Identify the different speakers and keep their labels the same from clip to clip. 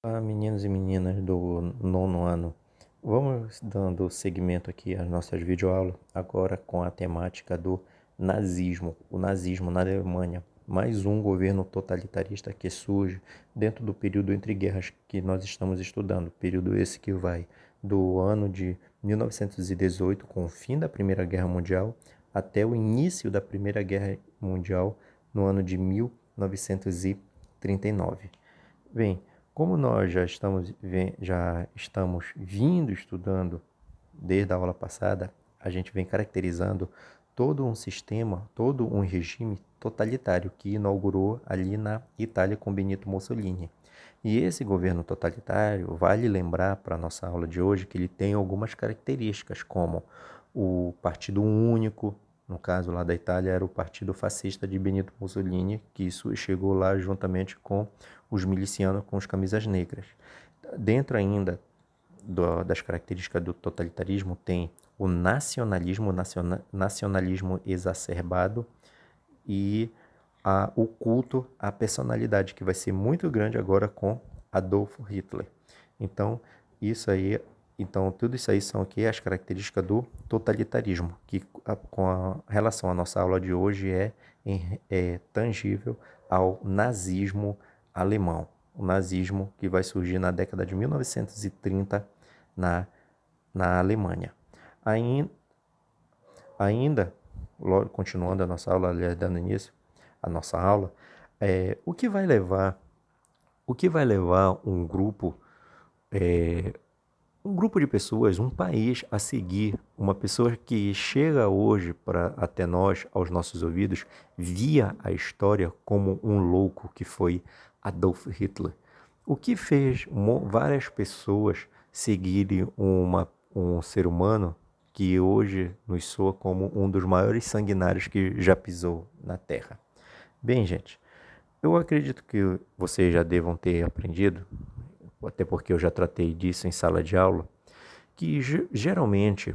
Speaker 1: Olá, meninos e meninas do nono ano. Vamos dando seguimento aqui às nossas videoaulas, agora com a temática do nazismo, o nazismo na Alemanha. Mais um governo totalitarista que surge dentro do período entre guerras que nós estamos estudando. Período esse que vai do ano de 1918, com o fim da Primeira Guerra Mundial, até o início da Primeira Guerra Mundial, no ano de 1939. Bem, como nós já estamos vindo estudando desde a aula passada, a gente vem caracterizando todo um sistema, todo um regime totalitário que inaugurou ali na Itália com Benito Mussolini. E esse governo totalitário, vale lembrar para a nossa aula de hoje que ele tem algumas características, como o partido único, no caso lá da Itália era o partido fascista de Benito Mussolini, que isso chegou lá juntamente com os milicianos com as camisas negras. Dentro ainda das características do totalitarismo tem o nacionalismo exacerbado e o culto à personalidade, que vai ser muito grande agora com Adolf Hitler. Então, isso aí, tudo isso aí são aqui as características do totalitarismo, que com a relação à nossa aula de hoje é tangível ao nazismo alemão. O nazismo que vai surgir na década de 1930 na, na Alemanha. Ainda, continuando a nossa aula, aliás, dando início à nossa aula, o que vai levar um grupo de pessoas, um país a seguir uma pessoa que chega hoje até nós, aos nossos ouvidos, via a história como um louco que foi Adolf Hitler. O que fez várias pessoas seguirem um ser humano que hoje nos soa como um dos maiores sanguinários que já pisou na Terra? Bem, gente, eu acredito que vocês já devam ter aprendido, até porque eu já tratei disso em sala de aula, que geralmente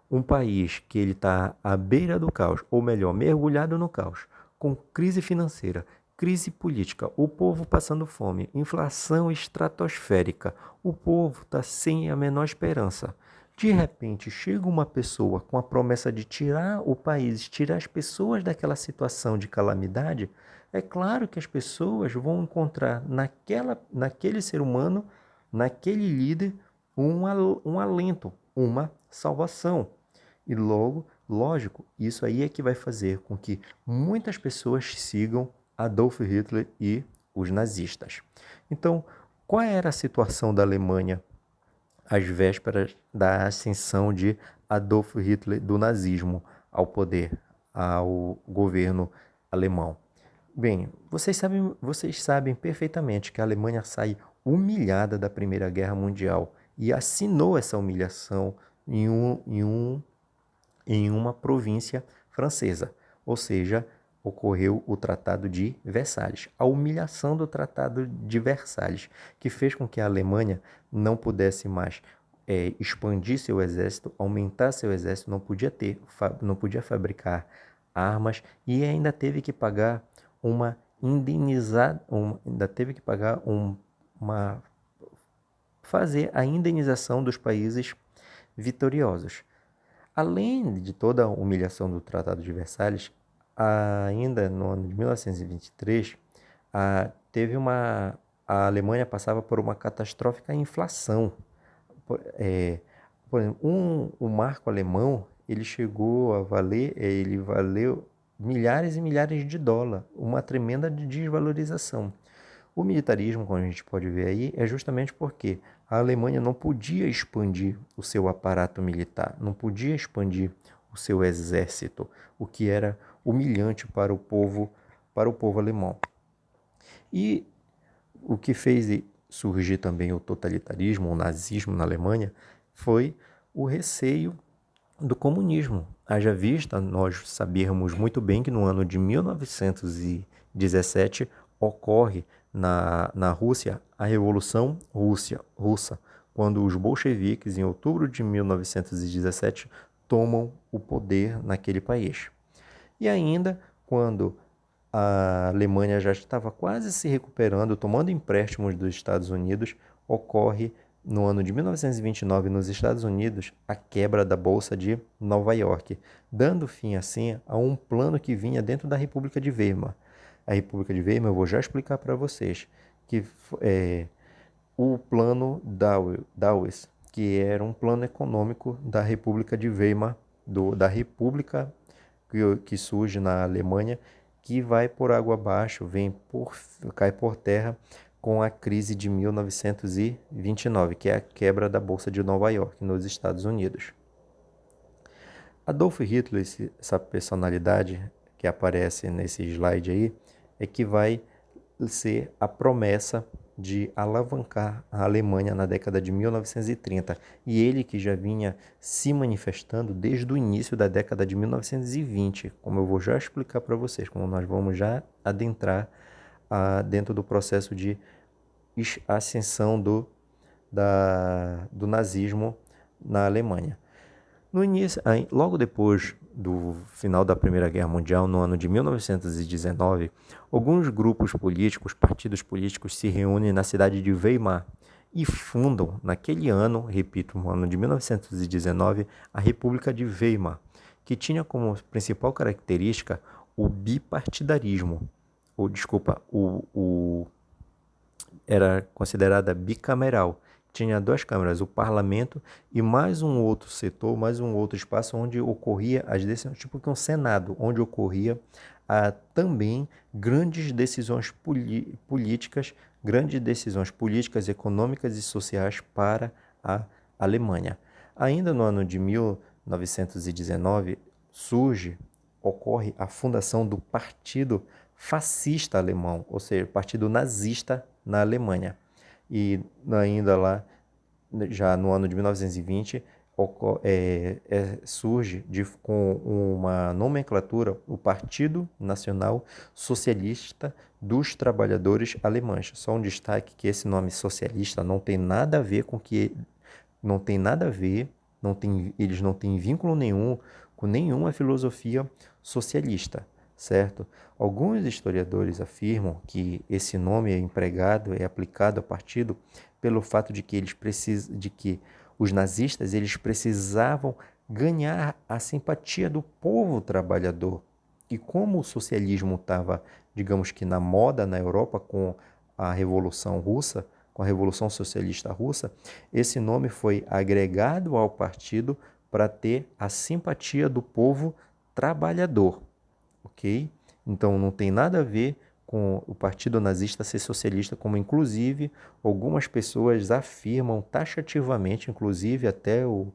Speaker 1: um país que ele está à beira do caos, ou melhor, mergulhado no caos, com crise financeira, crise política, o povo passando fome, inflação estratosférica, o povo está sem a menor esperança. De repente chega uma pessoa com a promessa de tirar o país, tirar as pessoas daquela situação de calamidade. É claro que as pessoas vão encontrar naquele ser humano, naquele líder, um alento, uma salvação. E logo, lógico, isso aí é que vai fazer com que muitas pessoas sigam Adolf Hitler e os nazistas. Então, qual era a situação da Alemanha às vésperas da ascensão de Adolf Hitler do nazismo ao poder, ao governo alemão? Bem, vocês sabem perfeitamente que a Alemanha sai humilhada da Primeira Guerra Mundial e assinou essa humilhação em uma província francesa, ou seja, ocorreu o Tratado de Versalhes, a humilhação do Tratado de Versalhes, que fez com que a Alemanha não pudesse mais expandir seu exército, aumentar seu exército, não podia fabricar armas e ainda teve que pagar uma indenização, ainda teve que pagar uma fazer a indenização dos países vitoriosos. Além de toda a humilhação do Tratado de Versalhes, ainda no ano de 1923, a Alemanha passava por uma catastrófica inflação. Por exemplo, o marco alemão, ele valeu milhares e milhares de dólares, uma tremenda desvalorização. O militarismo, como a gente pode ver aí, é justamente porque a Alemanha não podia expandir o seu aparato militar, não podia expandir o seu exército, o que era humilhante para o povo alemão. E o que fez surgir também o totalitarismo, o nazismo na Alemanha, foi o receio do comunismo. Haja vista nós sabermos muito bem que no ano de 1917 ocorre na Rússia a Revolução Russa, quando os bolcheviques, em outubro de 1917, tomam o poder naquele país. E ainda, quando a Alemanha já estava quase se recuperando, tomando empréstimos dos Estados Unidos, ocorre no ano de 1929 nos Estados Unidos a quebra da Bolsa de Nova York, dando fim assim a um plano que vinha dentro da República de Weimar. A República de Weimar eu vou já explicar para vocês, que é o plano Dawes, que era um plano econômico da República de Weimar, da República que surge na Alemanha, que vai por água abaixo, cai por terra com a crise de 1929, que é a quebra da Bolsa de Nova York, nos Estados Unidos. Adolf Hitler, essa personalidade que aparece nesse slide aí, é que vai ser a promessa de alavancar a Alemanha na década de 1930. E ele que já vinha se manifestando desde o início da década de 1920, como eu vou já explicar para vocês, como nós vamos já adentrar dentro do processo de ascensão do nazismo na Alemanha. No início, logo depois do final da Primeira Guerra Mundial, no ano de 1919, alguns grupos políticos, partidos políticos, se reúnem na cidade de Weimar e fundam, naquele ano, repito, no ano de 1919, a República de Weimar, que tinha como principal característica o bipartidarismo, era considerada bicameral. Tinha duas câmaras, o parlamento e mais um outro setor, mais um outro espaço onde ocorria as decisões, tipo que um senado, onde ocorria também grandes decisões políticas, econômicas e sociais para a Alemanha. Ainda no ano de 1919 ocorre a fundação do Partido Fascista Alemão, ou seja, Partido Nazista na Alemanha. E ainda lá, já no ano de 1920, surge com uma nomenclatura o Partido Nacional Socialista dos Trabalhadores Alemães. Só um destaque que esse nome socialista não tem nada a ver com que não tem nada a ver, eles não têm vínculo nenhum com nenhuma filosofia socialista, certo? Alguns historiadores afirmam que esse nome é aplicado ao partido pelo fato de que os nazistas eles precisavam ganhar a simpatia do povo trabalhador. E como o socialismo estava, digamos que na moda na Europa com a Revolução Russa, com a Revolução Socialista Russa, esse nome foi agregado ao partido para ter a simpatia do povo trabalhador, ok? Então não tem nada a ver com o partido nazista ser socialista, como inclusive algumas pessoas afirmam taxativamente, inclusive até o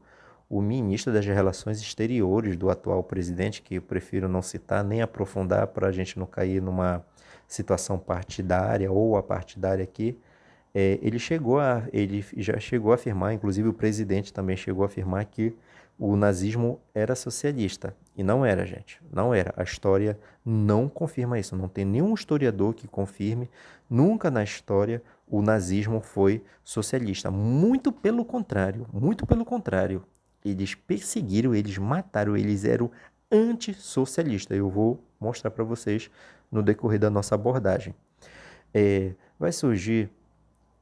Speaker 1: ministro das Relações Exteriores do atual presidente, que eu prefiro não citar nem aprofundar para a gente não cair numa situação partidária ou apartidária aqui, ele já chegou a afirmar, inclusive o presidente também chegou a afirmar que o nazismo era socialista. E não era, gente. Não era. A história não confirma isso. Não tem nenhum historiador que confirme. Nunca na história o nazismo foi socialista. Muito pelo contrário. Muito pelo contrário. Eles perseguiram, eles mataram, eles eram antissocialistas. Eu vou mostrar para vocês no decorrer da nossa abordagem. Vai surgir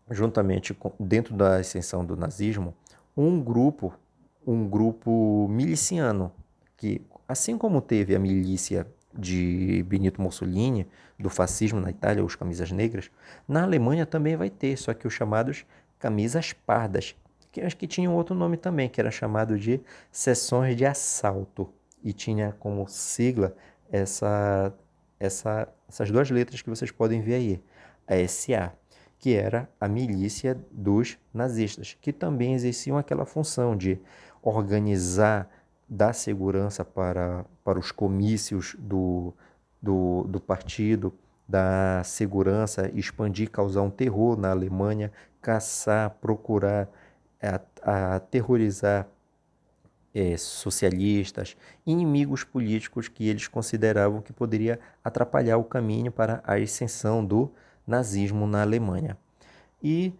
Speaker 1: juntamente dentro da ascensão do nazismo, um grupo miliciano, que assim como teve a milícia de Benito Mussolini, do fascismo na Itália, os camisas negras, na Alemanha também vai ter, só que os chamados camisas pardas, que acho que tinha um outro nome também, que era chamado de seções de assalto, e tinha como sigla essas duas letras que vocês podem ver aí, a SA, que era a milícia dos nazistas, que também exerciam aquela função de organizar, dar segurança para os comícios do partido, dar segurança, expandir, causar um terror na Alemanha, caçar, procurar, aterrorizar socialistas, inimigos políticos que eles consideravam que poderia atrapalhar o caminho para a ascensão do nazismo na Alemanha. E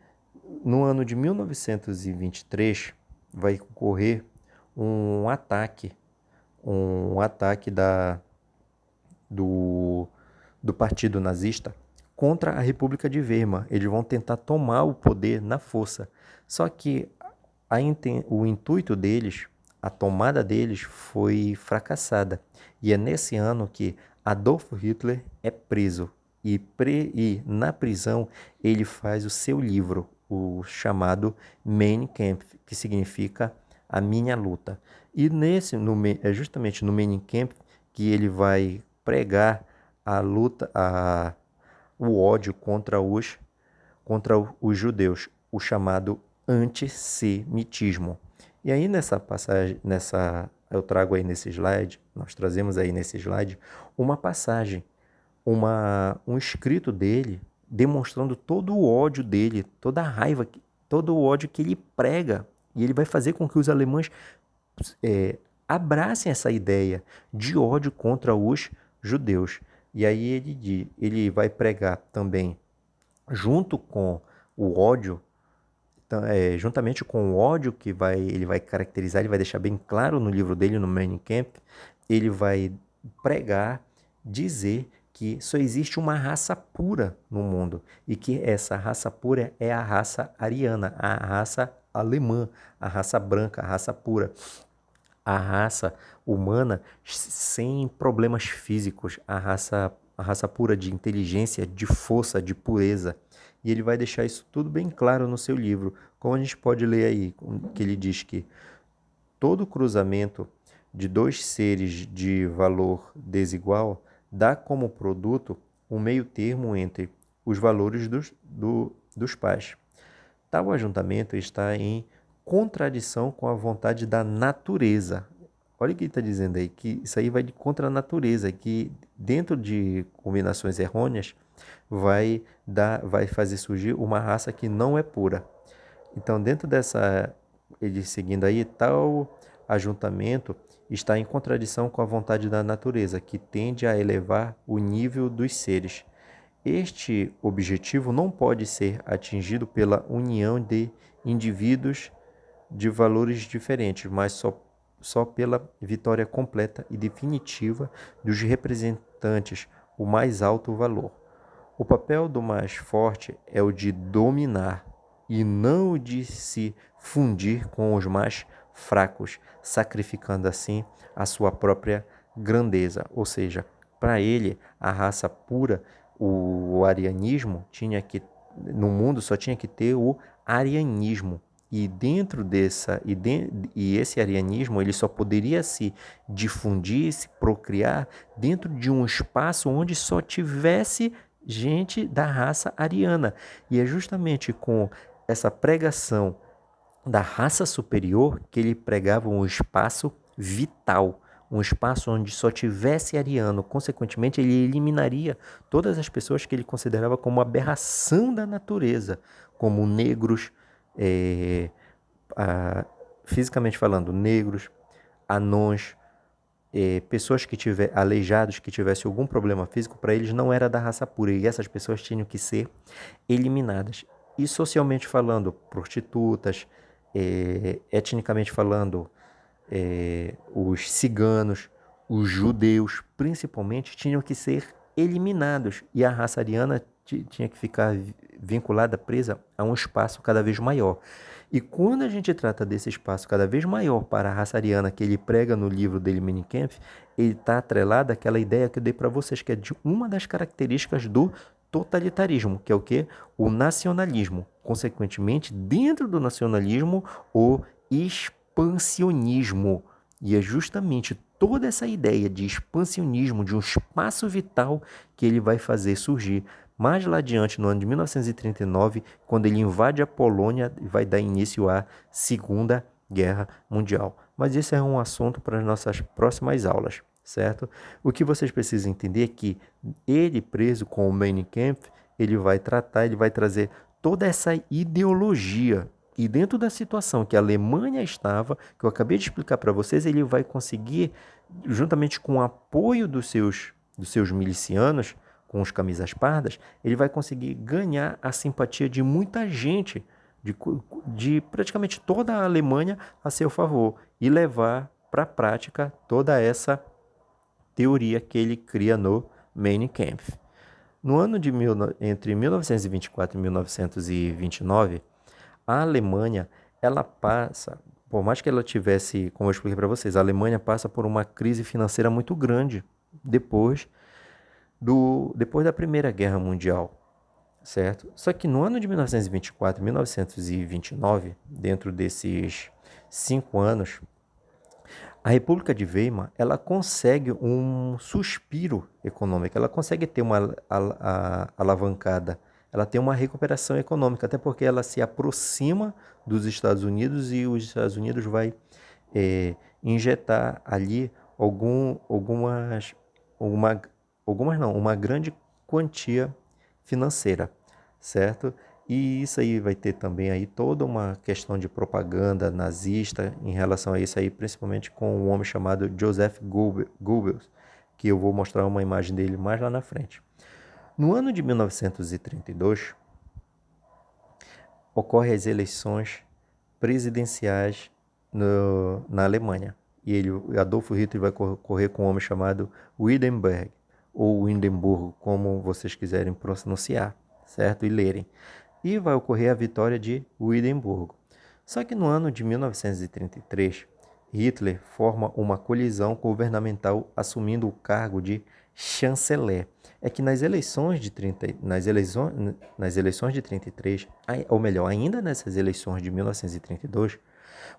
Speaker 1: no ano de 1923 vai ocorrer um ataque do partido nazista contra a República de Weimar. Eles vão tentar tomar o poder na força. Só que o intuito deles, a tomada deles foi fracassada. E é nesse ano que Adolf Hitler é preso. E na prisão ele faz o seu livro, o chamado Mein Kampf, que significa A Minha Luta. E é justamente no Mein Kampf que ele vai pregar a luta, o ódio contra os judeus, o chamado antissemitismo. E aí nessa passagem, eu trago aí nesse slide, nós trazemos aí nesse slide uma passagem, um escrito dele demonstrando todo o ódio dele, toda a raiva, todo o ódio que ele prega. E ele vai fazer com que os alemães abracem essa ideia de ódio contra os judeus. E aí ele vai pregar também, junto com o ódio, juntamente com o ódio que ele vai caracterizar, ele vai deixar bem claro no livro dele, no Mein Kampf, ele vai pregar, dizer que só existe uma raça pura no mundo e que essa raça pura é a raça ariana, a raça alemã, a raça branca, a raça pura. A raça humana sem problemas físicos, a raça pura de inteligência, de força, de pureza. E ele vai deixar isso tudo bem claro no seu livro. Como a gente pode ler aí, que ele diz que todo cruzamento de dois seres de valor desigual dá como produto um meio termo entre os valores dos pais. Tal ajuntamento está em contradição com a vontade da natureza. Olha o que ele está dizendo aí, que isso aí vai de contra a natureza, que dentro de combinações errôneas vai fazer surgir uma raça que não é pura. Então, dentro dessa, ele seguindo aí, tal ajuntamento está em contradição com a vontade da natureza, que tende a elevar o nível dos seres. Este objetivo não pode ser atingido pela união de indivíduos de valores diferentes, mas só pela vitória completa e definitiva dos representantes, o mais alto valor. O papel do mais forte é o de dominar e não o de se fundir com os mais fracos, sacrificando assim a sua própria grandeza. Ou seja, para ele, a raça pura, o arianismo, no mundo só tinha que ter o arianismo. E dentro e esse arianismo ele só poderia se difundir, se procriar dentro de um espaço onde só tivesse gente da raça ariana. E é justamente com essa pregação da raça superior que ele pregava um espaço vital, um espaço onde só tivesse ariano. Consequentemente, ele eliminaria todas as pessoas que ele considerava como aberração da natureza, como negros, fisicamente falando, negros, anões, pessoas aleijados que tivessem algum problema físico, para eles não era da raça pura, e essas pessoas tinham que ser eliminadas. E socialmente falando, prostitutas, etnicamente falando, os ciganos, os judeus, principalmente, tinham que ser eliminados, e a raça ariana tinha que ficar vinculada, presa a um espaço cada vez maior. E quando a gente trata desse espaço cada vez maior para a raça ariana que ele prega no livro dele, Mein Kampf, ele está atrelado àquela ideia que eu dei para vocês, que é de uma das características do totalitarismo, que é o quê? O nacionalismo. Consequentemente, dentro do nacionalismo, o expansionismo. E é justamente toda essa ideia de expansionismo, de um espaço vital, que ele vai fazer surgir mais lá adiante, no ano de 1939, quando ele invade a Polônia e vai dar início à Segunda Guerra Mundial. Mas esse é um assunto para as nossas próximas aulas, certo? O que vocês precisam entender é que ele, preso com o Mein Kampf, ele vai trazer toda essa ideologia. E dentro da situação que a Alemanha estava, que eu acabei de explicar para vocês, ele vai conseguir, juntamente com o apoio dos seus milicianos, com os camisas pardas, ele vai conseguir ganhar a simpatia de muita gente, de praticamente toda a Alemanha a seu favor, e levar para a prática toda essa teoria que ele cria no Mein Kampf. No ano entre 1924 e 1929, a Alemanha, ela passa, por mais que ela tivesse, como eu expliquei para vocês, a Alemanha passa por uma crise financeira muito grande depois depois da Primeira Guerra Mundial, certo? Só que no ano de 1924 e 1929, dentro desses 5 anos, a República de Weimar, ela consegue um suspiro econômico, ela consegue ter uma alavancada, ela tem uma recuperação econômica, até porque ela se aproxima dos Estados Unidos e os Estados Unidos vai injetar ali alguma, algumas não, uma grande quantia financeira, certo? E isso aí vai ter também aí toda uma questão de propaganda nazista em relação a isso aí, principalmente com um homem chamado Joseph Goebbels, que eu vou mostrar uma imagem dele mais lá na frente. No ano de 1932, ocorrem as eleições presidenciais na Alemanha. E Adolfo Hitler vai correr com um homem chamado Hindenburg, ou Hindenburgo, como vocês quiserem pronunciar, certo? E lerem. E vai ocorrer a vitória de Hindenburgo. Só que no ano de 1933, Hitler forma uma colisão governamental assumindo o cargo de chanceler. É que nas eleições de 33, ou melhor, ainda nessas eleições de 1932,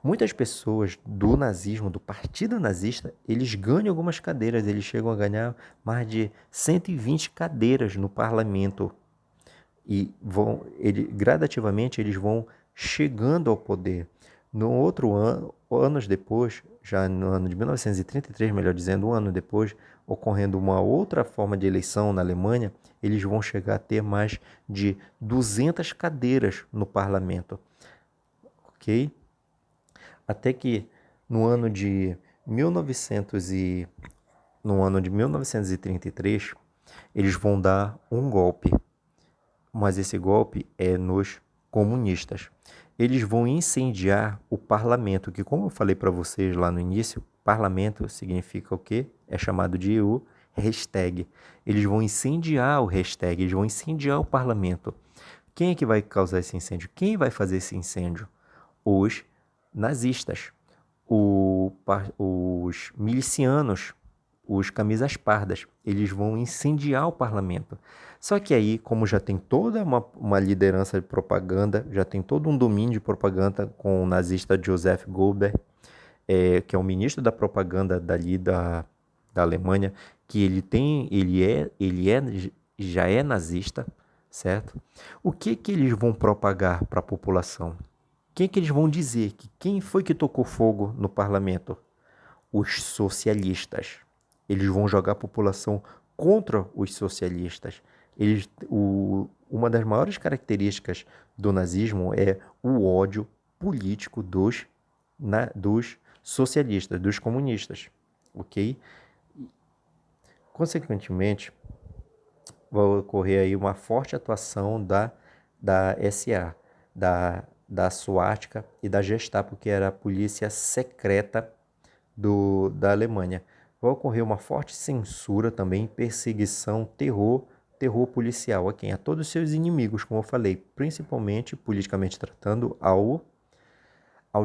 Speaker 1: muitas pessoas do nazismo, do partido nazista, eles ganham algumas cadeiras, eles chegam a ganhar mais de 120 cadeiras no parlamento. E gradativamente eles vão chegando ao poder. No outro ano, anos depois, já no ano de 1933, melhor dizendo, um ano depois, ocorrendo uma outra forma de eleição na Alemanha, eles vão chegar a ter mais de 200 cadeiras no parlamento, ok? Até que no ano de 1933, eles vão dar um golpe, mas esse golpe é nos comunistas. Eles vão incendiar o parlamento, que como eu falei para vocês lá no início, parlamento significa o quê? É chamado de o hashtag. Eles vão incendiar o hashtag, eles vão incendiar o parlamento. Quem é que vai causar esse incêndio? Quem vai fazer esse incêndio? Os nazistas, os milicianos, os camisas pardas. Eles vão incendiar o parlamento. Só que aí, como já tem toda uma liderança de propaganda, já tem todo um domínio de propaganda com o nazista Joseph Goebbels, que é o ministro da propaganda dali da Alemanha, que já é nazista, certo? O que eles vão propagar para a população? Quem que eles vão dizer? Quem foi que tocou fogo no parlamento? Os socialistas. Eles vão jogar a população contra os socialistas. Uma das maiores características do nazismo é o ódio político dos socialistas, dos comunistas, ok? Consequentemente, vai ocorrer aí uma forte atuação da SA, da Suática e da Gestapo, que era a polícia secreta da Alemanha. Vai ocorrer uma forte censura também, perseguição, terror policial a quem? A todos os seus inimigos, como eu falei, principalmente politicamente tratando aos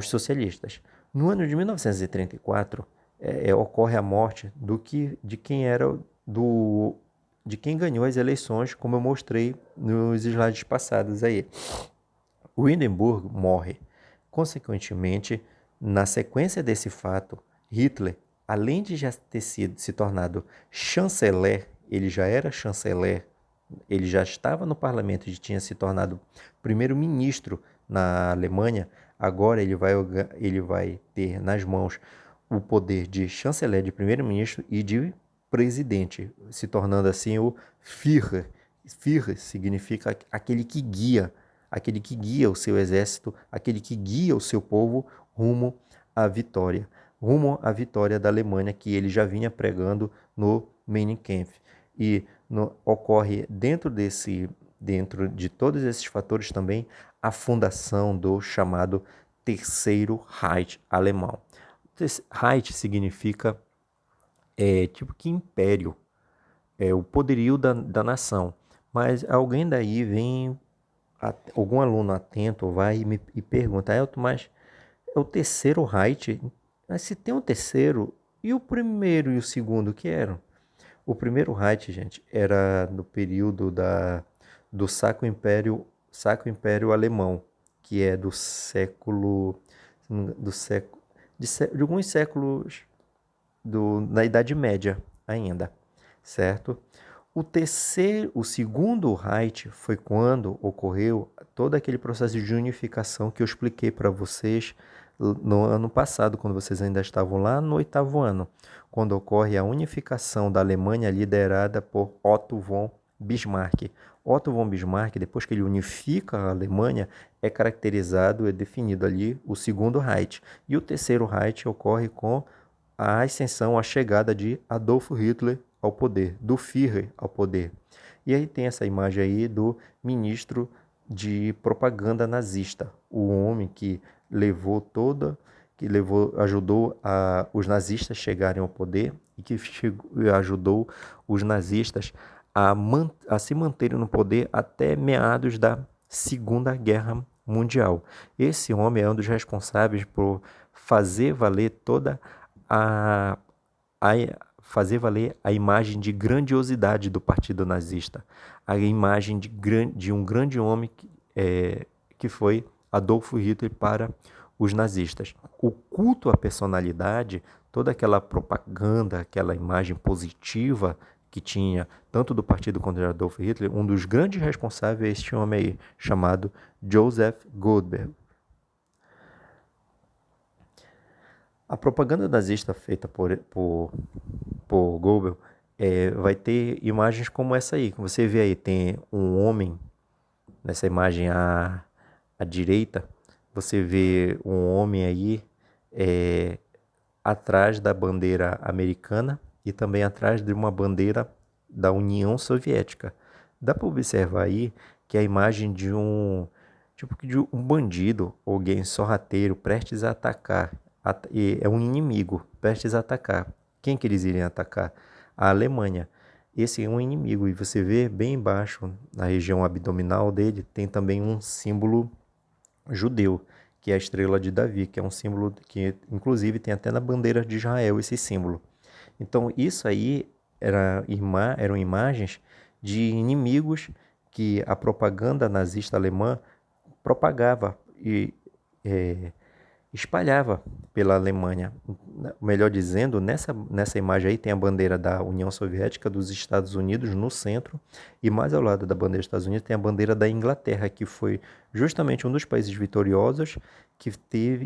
Speaker 1: socialistas. No ano de 1934, ocorre a morte de quem ganhou as eleições, como eu mostrei nos slides passados aí. O Hindenburg morre. Consequentemente, na sequência desse fato, Hitler, além de já ter se tornado chanceler, ele já era chanceler, ele já estava no parlamento e tinha se tornado primeiro-ministro na Alemanha, agora ele vai ter nas mãos o poder de chanceler, de primeiro-ministro e de presidente, se tornando assim o Führer. Führer significa aquele que guia o seu exército, aquele que guia o seu povo rumo à vitória da Alemanha, que ele já vinha pregando no Mein Kampf. E ocorre dentro de todos esses fatores também a fundação do chamado Terceiro Reich alemão. Reich significa tipo que império, o poderio da nação. Mas alguém daí vem, algum aluno atento vai e pergunta, Elton, mas é o terceiro Reich? Mas se tem um terceiro, e o primeiro e o segundo, que eram? O primeiro Reich, gente, era no período do Sacro Império Alemão, que é do século, do século, de alguns séculos na Idade Média ainda, certo? O segundo Reich foi quando ocorreu todo aquele processo de unificação que eu expliquei para vocês no ano passado, quando vocês ainda estavam lá no 8º ano, quando ocorre a unificação da Alemanha liderada por Otto von Bismarck. Otto von Bismarck, depois que ele unifica a Alemanha, é caracterizado, é definido ali o segundo Reich. E o terceiro Reich ocorre com a ascensão, a chegada de Adolf Hitler ao poder, do Führer ao poder. E aí tem essa imagem aí do ministro de propaganda nazista, o homem que ajudou os nazistas chegarem ao poder e que ajudou os nazistas a se manterem no poder até meados da Segunda Guerra Mundial. Esse homem é um dos responsáveis por fazer valer toda a, a fazer valer a imagem de grandiosidade do partido nazista, a imagem de um grande homem que foi Adolf Hitler para os nazistas. O culto à personalidade, toda aquela propaganda, aquela imagem positiva que tinha tanto do partido quanto de Adolf Hitler, um dos grandes responsáveis é este homem aí, chamado Joseph Goldberg. A propaganda nazista feita por Goebbels vai ter imagens como essa aí, que você vê aí, tem um homem, nessa imagem à direita, você vê um homem aí atrás da bandeira americana e também atrás de uma bandeira da União Soviética. Dá para observar aí que é a imagem de de um bandido, alguém sorrateiro, prestes a atacar. É um inimigo, prestes a atacar. Quem que eles iriam atacar? A Alemanha. Esse é um inimigo e você vê bem embaixo, na região abdominal dele, tem também um símbolo judeu, que é a estrela de Davi, que é um símbolo que, inclusive, tem até na bandeira de Israel esse símbolo. Então, isso aí eram imagens de inimigos que a propaganda nazista alemã propagava e espalhava pela Alemanha. Melhor dizendo, nessa imagem aí tem a bandeira da União Soviética, dos Estados Unidos no centro, e mais ao lado da bandeira dos Estados Unidos tem a bandeira da Inglaterra, que foi justamente um dos países vitoriosos que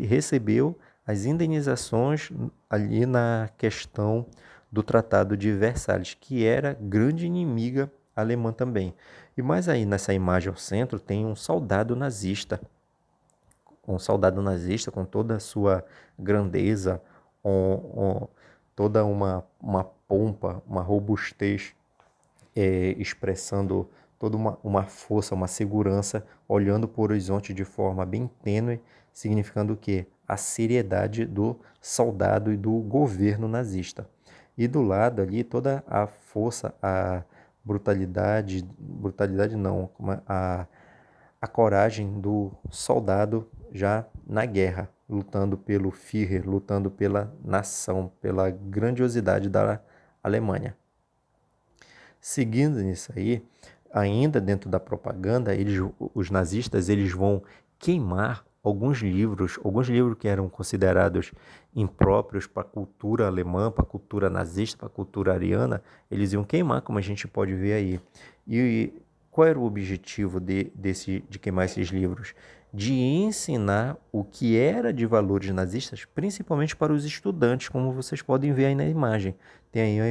Speaker 1: recebeu as indenizações ali na questão do Tratado de Versalhes, que era grande inimiga alemã também. E mais aí nessa imagem ao centro tem um soldado nazista com toda a sua grandeza, toda uma pompa, uma robustez, expressando toda uma força, uma segurança, olhando para o horizonte de forma bem tênue, significando o quê? A seriedade do soldado e do governo nazista. E do lado ali toda a força, a brutalidade não, a coragem do soldado já na guerra, lutando pelo Führer, lutando pela nação, pela grandiosidade da Alemanha. Seguindo nisso aí, ainda dentro da propaganda, os nazistas eles vão queimar alguns livros que eram considerados impróprios para a cultura alemã, para a cultura nazista, para a cultura ariana, eles iam queimar, como a gente pode ver aí. E qual era o objetivo de queimar esses livros? De ensinar o que era de valores nazistas, principalmente para os estudantes, como vocês podem ver aí na imagem. Tem aí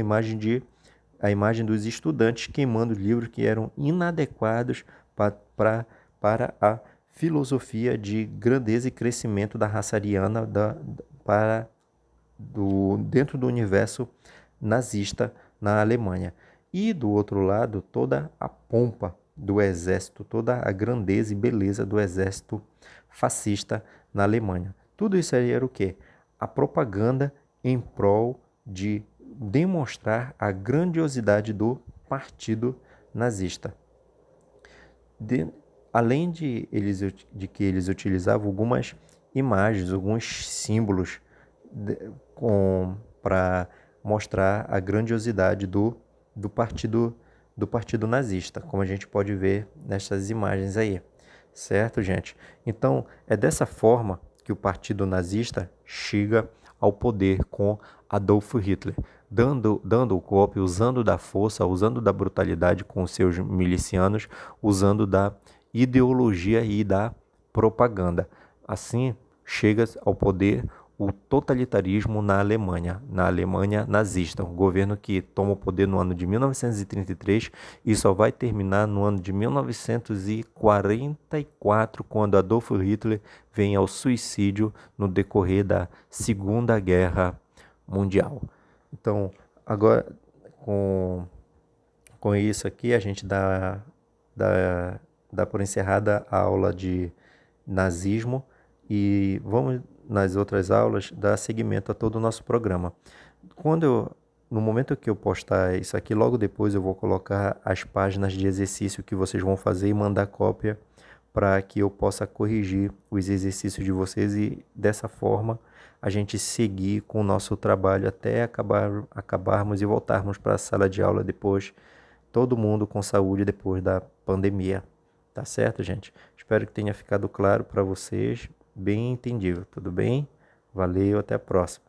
Speaker 1: a imagem dos estudantes queimando livros que eram inadequados para a filosofia de grandeza e crescimento da raça ariana dentro do universo nazista na Alemanha. E do outro lado, toda a pompa do exército, toda a grandeza e beleza do exército fascista na Alemanha. Tudo isso aí era o quê? A propaganda em prol de demonstrar a grandiosidade do partido nazista. de- além de que eles utilizavam algumas imagens, alguns símbolos para mostrar a grandiosidade do partido do partido nazista, como a gente pode ver nessas imagens aí, certo, gente? Então, é dessa forma que o partido nazista chega ao poder com Adolf Hitler, dando o golpe, usando da força, usando da brutalidade com seus milicianos, usando da ideologia e da propaganda. Assim, chega ao poder o totalitarismo na Alemanha nazista, um governo que toma o poder no ano de 1933 e só vai terminar no ano de 1944, quando Adolf Hitler vem ao suicídio no decorrer da Segunda Guerra Mundial. Então, agora, com, com isso aqui, a gente dá, dá por encerrada a aula de nazismo e vamos, nas outras aulas, dar seguimento a todo o nosso programa. No momento que eu postar isso aqui, logo depois eu vou colocar as páginas de exercício que vocês vão fazer e mandar cópia para que eu possa corrigir os exercícios de vocês e dessa forma a gente seguir com o nosso trabalho até acabarmos e voltarmos para a sala de aula depois, todo mundo com saúde depois da pandemia. Tá certo, gente? Espero que tenha ficado claro para vocês, bem entendível, tudo bem? Valeu, até a próxima.